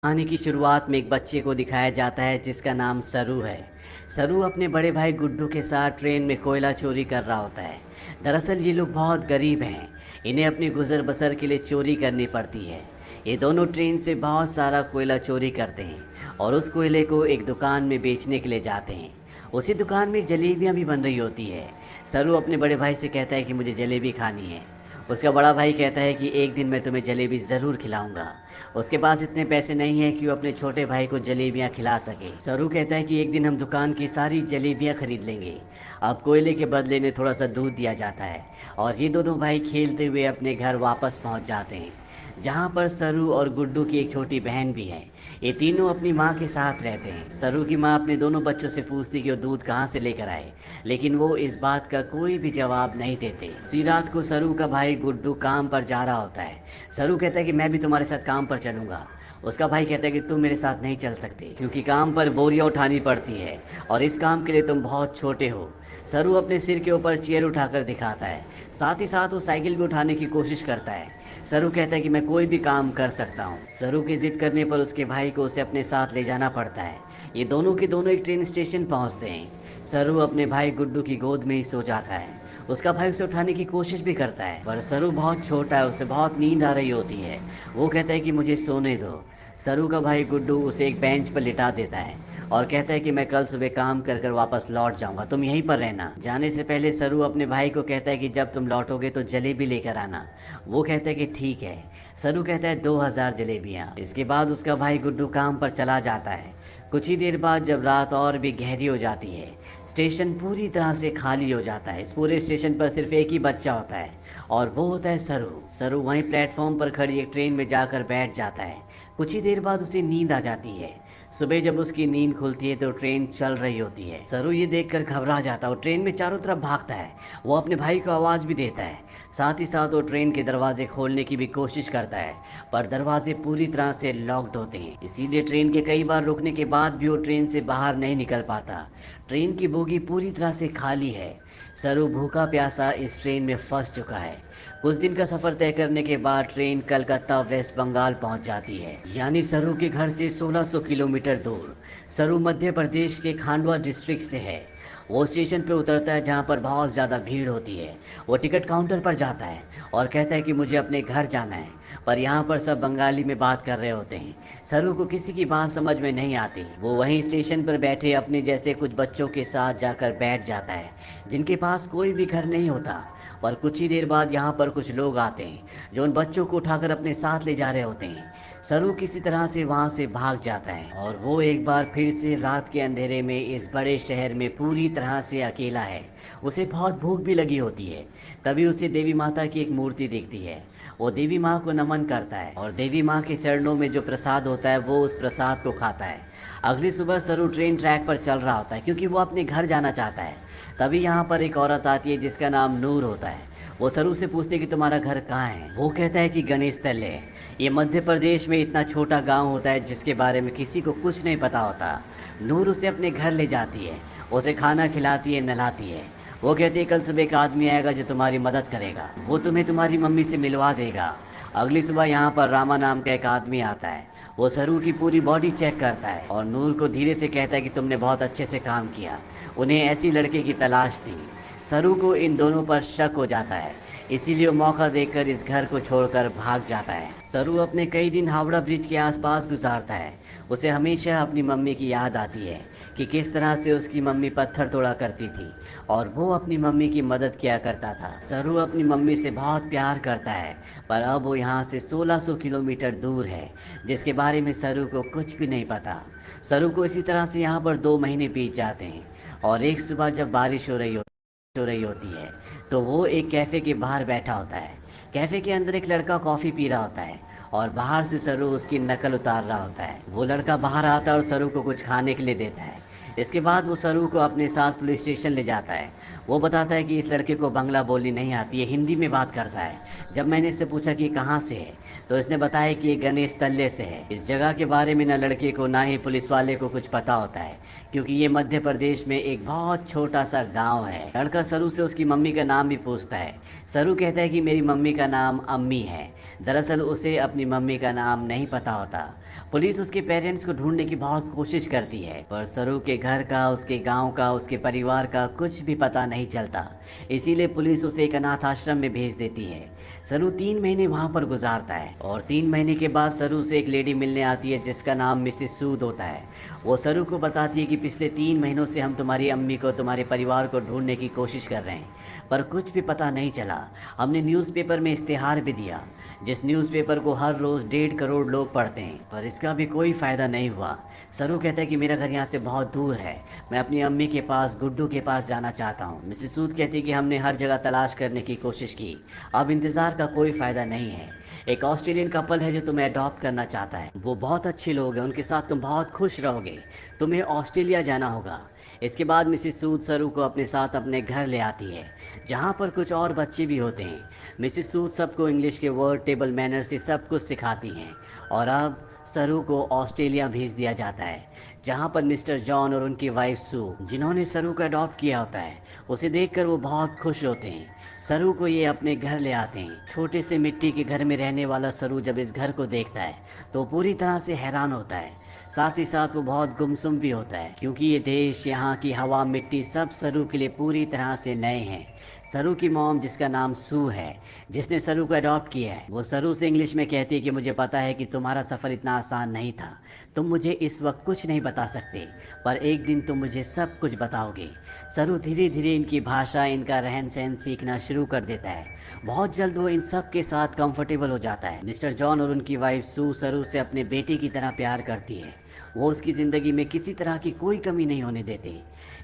कहानी की शुरुआत में एक बच्चे को दिखाया जाता है जिसका नाम सरू है। सरू अपने बड़े भाई गुड्डू के साथ ट्रेन में कोयला चोरी कर रहा होता है। दरअसल ये लोग बहुत गरीब हैं, इन्हें अपनी गुजर बसर के लिए चोरी करनी पड़ती है। ये दोनों ट्रेन से बहुत सारा कोयला चोरी करते हैं और उस कोयले को एक दुकान में बेचने के लिए जाते हैं। उसी दुकान में जलेबियाँ भी बन रही होती है। सरू अपने बड़े भाई से कहता है कि मुझे जलेबी खानी है। उसका बड़ा भाई कहता है कि एक दिन मैं तुम्हें जलेबी ज़रूर खिलाऊंगा। उसके पास इतने पैसे नहीं हैं कि वो अपने छोटे भाई को जलेबियां खिला सके। सरू कहता है कि एक दिन हम दुकान की सारी जलेबियां खरीद लेंगे। अब कोयले के बदले में थोड़ा सा दूध दिया जाता है और ये दोनों भाई खेलते हुए अपने घर वापस पहुंच जाते हैं, जहाँ पर सरू और गुड्डू की एक छोटी बहन भी है। ये तीनों अपनी माँ के साथ रहते हैं। सरू की माँ अपने दोनों बच्चों से पूछती कि वो दूध कहाँ से लेकर आए, लेकिन वो इस बात का कोई भी जवाब नहीं देते। उसी रात को सरू का भाई गुड्डू काम पर जा रहा होता है। सरू कहता है कि मैं भी तुम्हारे साथ काम पर चलूँगा। उसका भाई कहता है कि तुम मेरे साथ नहीं चल सकते क्योंकि काम पर बोरियां उठानी पड़ती है और इस काम के लिए तुम बहुत छोटे हो। सरू अपने सिर के ऊपर चेयर उठाकर दिखाता है, साथ ही साथ वो साइकिल भी उठाने की कोशिश करता है। सरू कहता है कि मैं कोई भी काम कर सकता हूँ। सरू की जिद करने पर उसके भाई को उसे अपने साथ ले जाना पड़ता है। ये दोनों के दोनों एक ट्रेन स्टेशन पहुँचते हैं। सरू अपने भाई गुड्डू की गोद में ही सो जाता है। उसका भाई उसे उठाने की कोशिश भी करता है पर सरू बहुत छोटा है, उसे बहुत नींद आ रही होती है। वो कहता है कि मुझे सोने दो। सरू का भाई गुड्डू उसे एक बेंच पर लिटा देता है और कहता है कि मैं कल सुबह काम कर कर वापस लौट जाऊंगा, तुम यहीं पर रहना। जाने से पहले सरू अपने भाई को कहता है कि जब तुम लौटोगे तो जलेबी लेकर आना। वो कहता है कि ठीक है। सरू कहता है 2000 जलेबियाँ। इसके बाद उसका भाई गुड्डू काम पर चला जाता है। कुछ ही देर बाद जब रात और भी गहरी हो जाती है, स्टेशन पूरी तरह से खाली हो जाता है। इस पूरे स्टेशन पर सिर्फ एक ही बच्चा होता है और वो होता है सरू। सरू वहीं प्लेटफॉर्म पर खड़ी एक ट्रेन में जाकर बैठ जाता है। कुछ ही देर बाद उसे नींद आ जाती है। सुबह जब उसकी नींद खुलती है तो ट्रेन चल रही होती है। सरू ये देखकर घबरा जाता है और ट्रेन में चारों तरफ भागता है। वो अपने भाई को आवाज़ भी देता है, साथ ही साथ वो ट्रेन के दरवाजे खोलने की भी कोशिश करता है पर दरवाजे पूरी तरह से लॉक्ड होते हैं। इसीलिए ट्रेन के कई बार रुकने के बाद भी वो ट्रेन से बाहर नहीं निकल पाता। ट्रेन की बोगी पूरी तरह से खाली है। सरू भूखा प्यासा इस ट्रेन में फंस चुका है। कुछ दिन का सफ़र तय करने के बाद ट्रेन कलकत्ता वेस्ट बंगाल पहुंच जाती है, यानी सरू के घर से 1600 किलोमीटर दूर। सरू मध्य प्रदेश के खांडवा डिस्ट्रिक्ट से है। वो स्टेशन पे उतरता है जहाँ पर बहुत ज़्यादा भीड़ होती है। वो टिकट काउंटर पर जाता है और कहता है कि मुझे अपने घर जाना है, पर यहाँ पर सब बंगाली में बात कर रहे होते हैं। सरू को किसी की बात समझ में नहीं आती। वो वहीं स्टेशन पर बैठे अपने जैसे कुछ बच्चों के साथ जाकर बैठ जाता है जिनके पास कोई भी घर नहीं होता। और कुछ ही देर बाद यहाँ पर कुछ लोग आते हैं जो उन बच्चों को उठाकर अपने साथ ले जा रहे होते हैं। सरू किसी तरह से वहाँ से भाग जाता है और वो एक बार फिर से रात के अंधेरे में इस बड़े शहर में पूरी तरह से अकेला है। उसे बहुत भूख भी लगी होती है। तभी उसे देवी माता की एक मूर्ति दिखती है। वो देवी माँ को नमन करता है और देवी माँ के चरणों में जो प्रसाद होता है वो उस प्रसाद को खाता है। अगली सुबह सरू ट्रेन ट्रैक पर चल रहा होता है क्योंकि वो अपने घर जाना चाहता है। तभी यहाँ पर एक औरत आती है जिसका नाम नूर होता है। वो सरू से पूछते है कि तुम्हारा घर कहाँ है। वो कहता है कि गणेश तल्ले। ये मध्य प्रदेश में इतना छोटा गांव होता है जिसके बारे में किसी को कुछ नहीं पता होता। नूर उसे अपने घर ले जाती है, उसे खाना खिलाती है, नहलाती है। वो कहती है कल सुबह एक आदमी आएगा जो तुम्हारी मदद करेगा, वो तुम्हें तुम्हारी मम्मी से मिलवा देगा। अगली सुबह यहाँ पर रामा नाम का एक आदमी आता है। वो सरू की पूरी बॉडी चेक करता है और नूर को धीरे से कहता है कि तुमने बहुत अच्छे से काम किया। उन्हें ऐसी लड़के की तलाश थी। सरू को इन दोनों पर शक हो जाता है, इसीलिए वो मौका देखकर इस घर को छोड़कर भाग जाता है। सरू अपने कई दिन हावड़ा ब्रिज के आसपास गुजारता है। उसे हमेशा अपनी मम्मी की याद आती है कि किस तरह से उसकी मम्मी पत्थर तोड़ा करती थी और वो अपनी मम्मी की मदद किया करता था। सरू अपनी मम्मी से बहुत प्यार करता है पर अब वो यहाँ से 1600 किलोमीटर दूर है जिसके बारे में सरू को कुछ भी नहीं पता। सरू को इसी तरह से यहाँ पर 2 महीने बीत जाते हैं और एक सुबह जब बारिश हो रही होती है तो वो एक कैफ़े के बाहर बैठा होता है। कैफ़े के अंदर एक लड़का कॉफ़ी पी रहा होता है और बाहर से सरू उसकी नकल उतार रहा होता है। वो लड़का बाहर आता है और सरू को कुछ खाने के लिए देता है। इसके बाद वो सरू को अपने साथ पुलिस स्टेशन ले जाता है। वो बताता है कि इस लड़के को बंगला बोलनी नहीं आती है, हिंदी में बात करता है। जब मैंने इससे पूछा कि कहाँ से है तो इसने बताया कि ये गणेश तल्ले से है। इस जगह के बारे में न लड़के को ना ही पुलिस वाले को कुछ पता होता है क्योंकि ये मध्य प्रदेश में एक बहुत छोटा सा गांव है। लड़का सरू से उसकी मम्मी का नाम भी पूछता है। सरू कहता है कि मेरी मम्मी का नाम अम्मी है। दरअसल उसे अपनी मम्मी का नाम नहीं पता होता। पुलिस उसके पेरेंट्स को ढूंढने की बहुत कोशिश करती है, पर सरू के घर का, उसके गांव का, उसके परिवार का कुछ भी पता नहीं चलता। इसीलिए पुलिस उसे एक अनाथ आश्रम में भेज देती है। सरू 3 महीने वहां पर गुजारता है और 3 महीने के बाद सरू से एक लेडी मिलने आती है जिसका नाम मिसेस सूद होता है। वो सरू को बताती है कि पिछले 3 महीनों से हम तुम्हारी अम्मी को, तुम्हारे परिवार को ढूंढने की कोशिश कर रहे हैं, पर कुछ भी पता नहीं चला। हमने न्यूज़पेपर में इश्तेहार भी दिया, जिस न्यूज़पेपर को हर रोज़ 1.5 करोड़ लोग पढ़ते हैं, पर इसका भी कोई फ़ायदा नहीं हुआ। सरू कहता है कि मेरा घर यहाँ से बहुत दूर है, मैं अपनी अम्मी के पास, गुड्डू के पास जाना चाहता हूँ। मिसेस सूद कहती है कि हमने हर जगह तलाश करने की कोशिश की, अब इंतज़ार का कोई फ़ायदा नहीं है। एक ऑस्ट्रेलियन कपल है जो तुम्हें अडॉप्ट करना चाहता है, वो बहुत अच्छे लोग हैं, उनके साथ तुम बहुत खुश रहोगे, तुम्हें ऑस्ट्रेलिया जाना होगा। इसके बाद मिसेस सूद सरू को अपने साथ अपने घर ले आती है, जहाँ पर कुछ और बच्चे भी होते हैं। मिसेस सूद सबको इंग्लिश के वर्ड, टेबल मैनर से सब कुछ सिखाती हैं और अब सरू को ऑस्ट्रेलिया भेज दिया जाता है, जहाँ पर मिस्टर जॉन और उनकी वाइफ सू, जिन्होंने सरू को अडॉप्ट किया होता है, उसे देखकर वो बहुत खुश होते हैं। सरू को ये अपने घर ले आते हैं। छोटे से मिट्टी के घर में रहने वाला सरू जब इस घर को देखता है तो पूरी तरह से हैरान होता है। साथ ही साथ वो बहुत गुमसुम भी होता है, क्योंकि ये देश, यहाँ की हवा, मिट्टी सब सरू के लिए पूरी तरह से नए हैं। सरू की मॉम, जिसका नाम सू है, जिसने सरू को अडॉप्ट किया है, वो सरू से इंग्लिश में कहती है कि मुझे पता है कि तुम्हारा सफ़र इतना आसान नहीं था, तुम मुझे इस वक्त कुछ नहीं बता सकते, पर एक दिन तुम मुझे सब कुछ बताओगे। सरू धीरे धीरे इनकी भाषा, इनका रहन सहन सीखना शुरू कर देता है। बहुत जल्द वो इन सब के साथ कंफर्टेबल हो जाता है। मिस्टर जॉन और उनकी वाइफ सू सरू से अपने बेटे की तरह प्यार करती है, वो उसकी ज़िंदगी में किसी तरह की कोई कमी नहीं होने देते।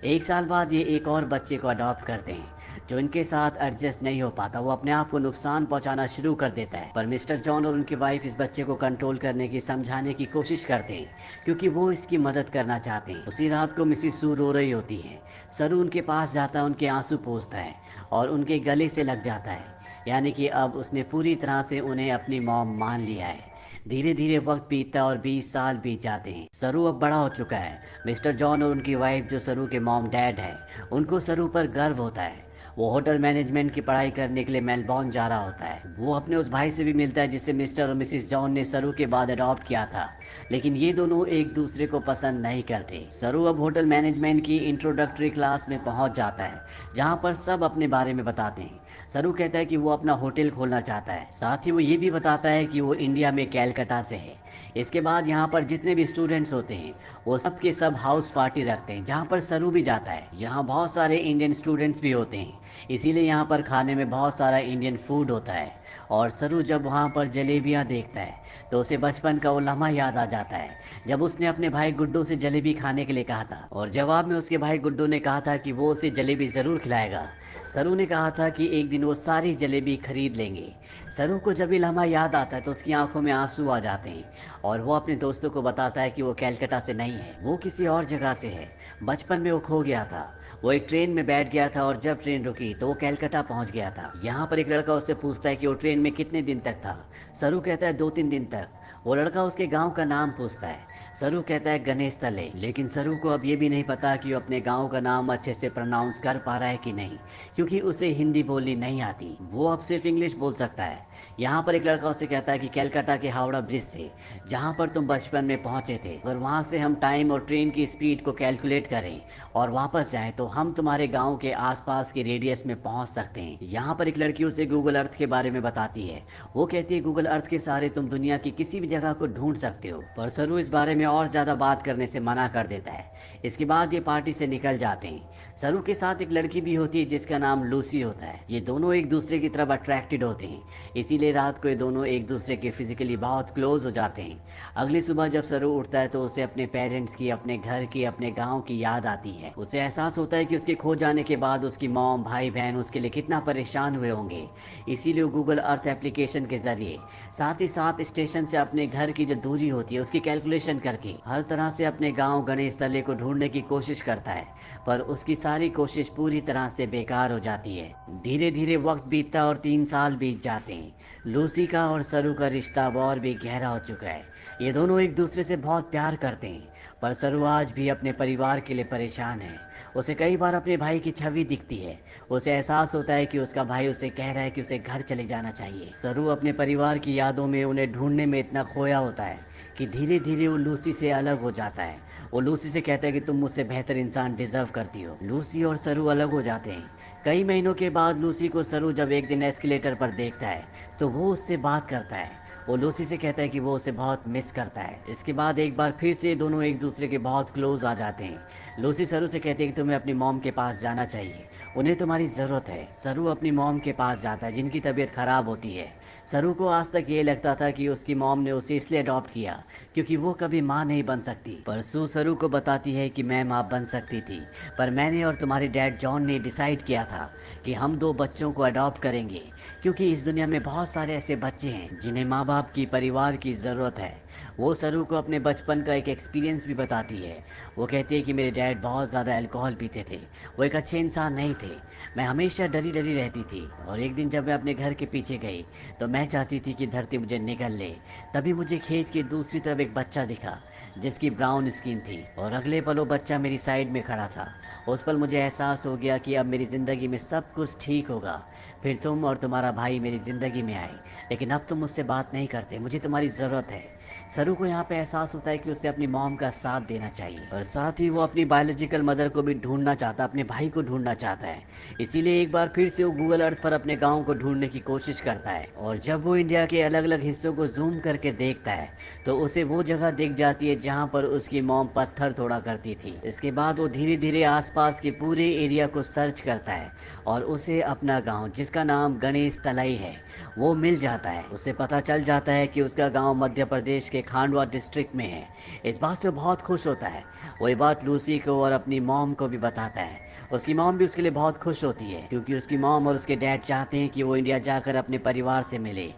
1 साल बाद ये एक और बच्चे को अडॉप्ट करते हैं, जो इनके साथ एडजस्ट नहीं हो पाता, वो अपने आप को नुकसान पहुंचाना शुरू कर देता है। पर मिस्टर जॉन और उनकी वाइफ इस बच्चे को कंट्रोल करने की, समझाने की कोशिश करते हैं, क्योंकि वो इसकी मदद करना चाहते हैं। उसी रात को मिसेस सू रो रही होती है। सरू उनके पास जाता है, उनके आंसू पोंछता है और उनके गले से लग जाता है, यानी कि अब उसने पूरी तरह से उन्हें अपनी मॉम मान लिया है। धीरे धीरे वक्त बीतता और 20 साल बीत जाते हैं। सरू अब बड़ा हो चुका है। मिस्टर जॉन और उनकी वाइफ, जो सरू के मॉम डैड है, उनको सरू पर गर्व होता है। वो होटल मैनेजमेंट की पढ़ाई करने के लिए मेलबॉर्न जा रहा होता है। वो अपने उस भाई से भी मिलता है जिसे मिस्टर और मिसेस जॉन ने सरू के बाद अडॉप्ट किया था, लेकिन ये दोनों एक दूसरे को पसंद नहीं करते। सरू अब होटल मैनेजमेंट की इंट्रोडक्टरी क्लास में पहुंच जाता है, जहां पर सब अपने बारे में बताते हैं। सरू कहता है कि वो अपना होटल खोलना चाहता है, साथ ही वो ये भी बताता है कि वो इंडिया में कैलकाटा से है। इसके बाद यहाँ पर जितने भी स्टूडेंट्स होते हैं वो सब के सब हाउस पार्टी रखते हैं, जहाँ पर सरू भी जाता है। यहाँ बहुत सारे इंडियन स्टूडेंट्स भी होते हैं, इसीलिए यहाँ पर खाने में बहुत सारा इंडियन फूड होता है। और सरू जब वहाँ पर जलेबियाँ देखता है तो उसे बचपन का वो लम्हा याद आ जाता है, जब उसने अपने भाई गुड्डू से जलेबी खाने के लिए कहा था और जवाब में उसके भाई गुड्डू ने कहा था कि वो उसे जलेबी ज़रूर खिलाएगा। सरू ने कहा था कि एक दिन वो सारी जलेबी खरीद लेंगे। सरू को जब ये लम्हा याद आता है तो उसकी आंखों में आंसू आ जाते हैं और वो अपने दोस्तों को बताता है कि वो कैलकाटा से नहीं है, वो किसी और जगह से है। बचपन में वो खो गया था, वो एक ट्रेन में बैठ गया था और जब ट्रेन रुकी तो वो कैलकाटा पहुंच गया था। यहाँ पर एक लड़का उससे पूछता है कि वो ट्रेन में कितने दिन तक था। सरू कहता है 2-3 दिन तक। वो लड़का उसके गांव का नाम पूछता है। सरू कहता है गणेश तले, लेकिन सरू को अब ये भी नहीं पता कि वो अपने गांव का नाम अच्छे से प्रोनाउंस कर पा रहा है कि नहीं, क्योंकि उसे हिंदी बोलनी नहीं आती, वो अब सिर्फ इंग्लिश बोल सकता है। यहाँ पर एक लड़का उससे कहता है कि कैलकाटा के हावड़ा ब्रिज से, जहाँ पर तुम बचपन में पहुँचे थे, अगर वहाँ से हम टाइम और ट्रेन की स्पीड को कैलकुलेट करें और वापस जाएं तो हम तुम्हारे गाँव के आसपास के रेडियस में पहुँच सकते हैं। यहाँ पर एक लड़की उसे गूगल अर्थ के बारे में बताती है। वो कहती है गूगल अर्थ के सहारे तुम दुनिया की किसी भी जगह को ढूंढ सकते हो, पर सरू इस बारे में और ज़्यादा बात करने से मना कर देता है। इसके बाद ये पार्टी से निकल जाते हैं। सरू के साथ एक लड़की भी होती है जिसका नाम लूसी होता है। ये दोनों एक दूसरे की तरफ अट्रैक्टेड होते हैं, इसीलिए रात को ये दोनों एक दूसरे के फिजिकली बहुत क्लोज हो जाते हैं। अगली सुबह जब सरू उठता है तो उसे अपने पेरेंट्स की, अपने घर की, अपने गाँव की याद आती है। उसे एहसास होता है कि उसके खो जाने के बाद उसकी मॉम, भाई बहन उसके लिए कितना परेशान हुए होंगे। इसीलिए वो गूगल अर्थ एप्लीकेशन के जरिए, साथ ही साथ स्टेशन से अपने घर की जो दूरी होती है उसकी कैलकुलेशन करके हर तरह से अपने गांव गणेश तले को ढूंढने की कोशिश करता है, पर उसकी सारी कोशिश पूरी तरह से बेकार हो जाती है। धीरे धीरे वक्त बीतता और 3 साल बीत जाते हैं। लूसी का और सरू का रिश्ता अब और भी गहरा हो चुका है। ये दोनों एक दूसरे से बहुत प्यार करते हैं पर सरू आज भी अपने परिवार के लिए परेशान है। उसे कई बार अपने भाई की छवि दिखती है। उसे एहसास होता है कि उसका भाई उसे कह रहा है कि उसे घर चले जाना चाहिए। सरू अपने परिवार की यादों में उन्हें ढूंढने में इतना खोया होता है कि धीरे धीरे वो लूसी से अलग हो जाता है। वो लूसी से कहता है कि तुम मुझसे बेहतर इंसान डिजर्व करती हो। लूसी और सरू अलग हो जाते हैं। कई महीनों के बाद लूसी को सरू जब एक दिन एस्केलेटर पर देखता है तो वो उससे बात करता है। वो लूसी से कहता है कि वो उसे बहुत मिस करता है। इसके बाद एक बार फिर से दोनों एक दूसरे के बहुत क्लोज आ जाते हैं। लूसी सरू से कहती है कि तुम्हें अपनी मॉम के पास जाना चाहिए, उन्हें तुम्हारी ज़रूरत है। सरू अपनी मॉम के पास जाता है जिनकी तबीयत ख़राब होती है। सरू को आज तक ये लगता था कि उसकी मॉम ने उसे इसलिए अडॉप्ट किया क्योंकि वो कभी माँ नहीं बन सकती। पर सू सरू को बताती है कि मैं माँ बन सकती थी, पर मैंने और तुम्हारे डैड जॉन ने डिसाइड किया था कि हम 2 बच्चों को अडॉप्ट करेंगे क्योंकि इस दुनिया में बहुत सारे ऐसे बच्चे हैं जिन्हें माँ बाप की, परिवार की ज़रूरत है। वो सरू को अपने बचपन का एक एक्सपीरियंस भी बताती है। वो कहती है कि मेरे डैड बहुत ज़्यादा अल्कोहल पीते थे, वो एक अच्छे इंसान नहीं थे। मैं हमेशा डरी डरी रहती थी और एक दिन जब मैं अपने घर के पीछे गई तो मैं चाहती थी कि धरती मुझे निगल ले। तभी मुझे खेत की दूसरी तरफ एक बच्चा दिखा जिसकी ब्राउन स्किन थी और अगले पल वो बच्चा मेरी साइड में खड़ा था। उस पल मुझे एहसास हो गया कि अब मेरी ज़िंदगी में सब कुछ ठीक होगा। फिर तुम और तुम्हारा भाई मेरी ज़िंदगी में आए, लेकिन अब तुम मुझसे बात नहीं करते, मुझे तुम्हारी ज़रूरत है। सरू को यहाँ पे एहसास होता है कि उसे अपनी मॉम का साथ देना चाहिए और साथ ही वो अपनी बायोलॉजिकल मदर को भी ढूंढना चाहता है, अपने भाई को ढूंढना चाहता है। इसीलिए एक बार फिर से वो गूगल अर्थ पर अपने गांव को ढूंढने की कोशिश करता है और जब वो इंडिया के अलग अलग हिस्सों को जूम करके देखता है तो उसे वो जगह दिख जाती है जहाँ पर उसकी मॉम पत्थर तोड़ा करती थी। इसके बाद वो धीरे धीरे आसपास के पूरे एरिया को सर्च करता है और उसे अपना गाँव, जिसका नाम गणेश तलाई है, वो मिल जाता है। उसे पता चल जाता है कि उसका गांव मध्य प्रदेश के खांडवा डिस्ट्रिक्ट में है। इस बात से बहुत खुश होता है। वो ये बात लूसी को और अपनी मॉम को भी बताता है। उसकी मॉम भी उसके लिए बहुत खुश होती है क्योंकि उसकी मॉम और उसके डैड चाहते हैं कि वो इंडिया जाकर अपने परिवार से मिले।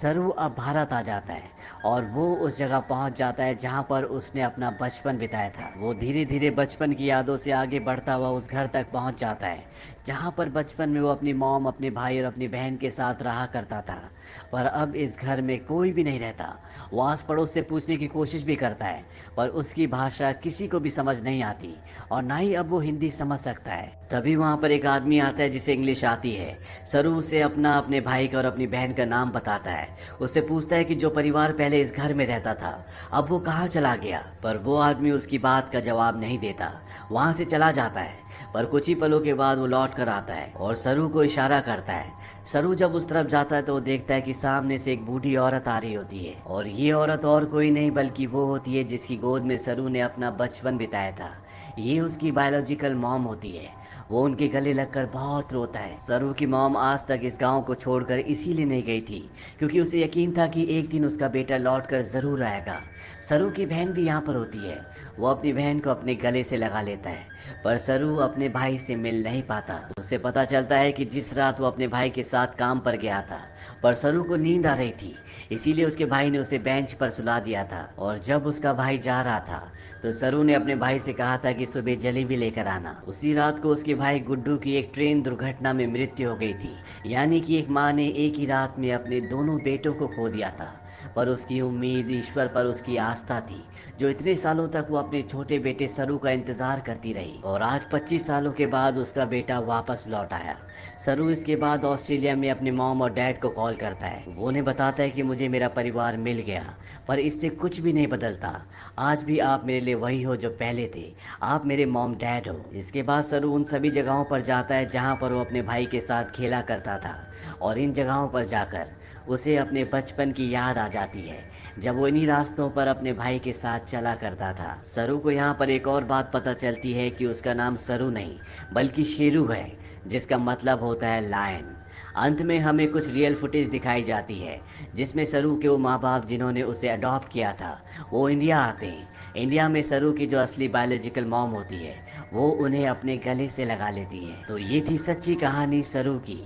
सरू अब भारत आ जाता है और वो उस जगह पहुंच जाता है जहां पर उसने अपना बचपन बिताया था। वो धीरे धीरे बचपन की यादों से आगे बढ़ता हुआ उस घर तक पहुंच जाता है जहां पर बचपन में वो अपनी मॉम, अपने भाई और अपनी बहन के साथ रहा करता था। पर अब इस घर में कोई भी नहीं रहता। वो आस पड़ोस से पूछने की कोशिश भी करता है पर उसकी भाषा किसी को भी समझ नहीं आती और ना ही अब वो हिंदी समझ सकता है। तभी वहाँ पर एक आदमी आता है जिसे इंग्लिश आती है। सरू उसे अपना, अपने भाई का और अपनी बहन का नाम बताता है। उससे पूछता है कि जो परिवार पहले इस घर में रहता था अब वो कहाँ चला गया, पर वो आदमी उसकी बात का जवाब नहीं देता, वहाँ से चला जाता है। पर कुछ ही पलों के बाद वो लौट कर आता है और सरू को इशारा करता है। सरू जब उस तरफ जाता है तो वो देखता है कि सामने से एक बूढ़ी औरत आ रही होती है और ये औरत और कोई नहीं बल्कि वो होती है जिसकी गोद में सरू ने अपना बचपन बिताया था। ये उसकी बायोलॉजिकल मॉम होती है। वो उनके गले लगकर बहुत रोता है। सरू की मॉम आज तक इस गांव को छोड़कर इसीलिए नहीं गई थी क्योंकि उसे यकीन था कि एक दिन उसका बेटा लौटकर ज़रूर आएगा। सरू की बहन भी यहाँ पर होती है। वो अपनी बहन को अपने गले से लगा लेता है पर सरू अपने भाई से मिल नहीं पाता। उसे पता चलता है कि जिस रात वो अपने भाई के साथ काम पर गया था पर सरू को नींद आ रही थी, इसीलिए उसके भाई ने उसे बेंच पर सुला दिया था। और जब उसका भाई जा रहा था तो सरू ने अपने भाई से कहा था कि सुबह जलेबी लेकर आना। उसी रात को उसके भाई गुड्डू की एक ट्रेन दुर्घटना में मृत्यु हो गई थी। यानी कि एक माँ ने एक ही रात में अपने दोनों बेटों को खो दिया था। पर उसकी उम्मीद, ईश्वर पर उसकी आस्था थी जो इतने सालों तक वो अपने छोटे बेटे सरू का इंतजार करती रही। और आज 25 सालों के बाद उसका बेटा वापस लौट आया। सरू इसके बाद ऑस्ट्रेलिया में अपने मॉम और डैड को कॉल करता है। वो उन्हें बताता है कि मुझे मेरा परिवार मिल गया, पर इससे कुछ भी नहीं बदलता। आज भी आप मेरे लिए वही हो जो पहले थे, आप मेरे मॉम डैड हो। इसके बाद सरू उन सभी जगहों पर जाता है जहाँ पर वो अपने भाई के साथ खेला करता था और इन जगहों पर जाकर उसे अपने बचपन की याद आ जाती है जब वो इन्हीं रास्तों पर अपने भाई के साथ चला करता था। सरू को यहाँ पर एक और बात पता चलती है कि उसका नाम सरू नहीं बल्कि शेरू है, जिसका मतलब होता है लायन। अंत में हमें कुछ रियल फुटेज दिखाई जाती है जिसमें सरू के वो माँ बाप जिन्होंने उसे अडॉप्ट किया था वो इंडिया आते हैं। इंडिया में सरू की जो असली बायोलॉजिकल मॉम होती है वो उन्हें अपने गले से लगा लेती है। तो ये थी सच्ची कहानी सरू की।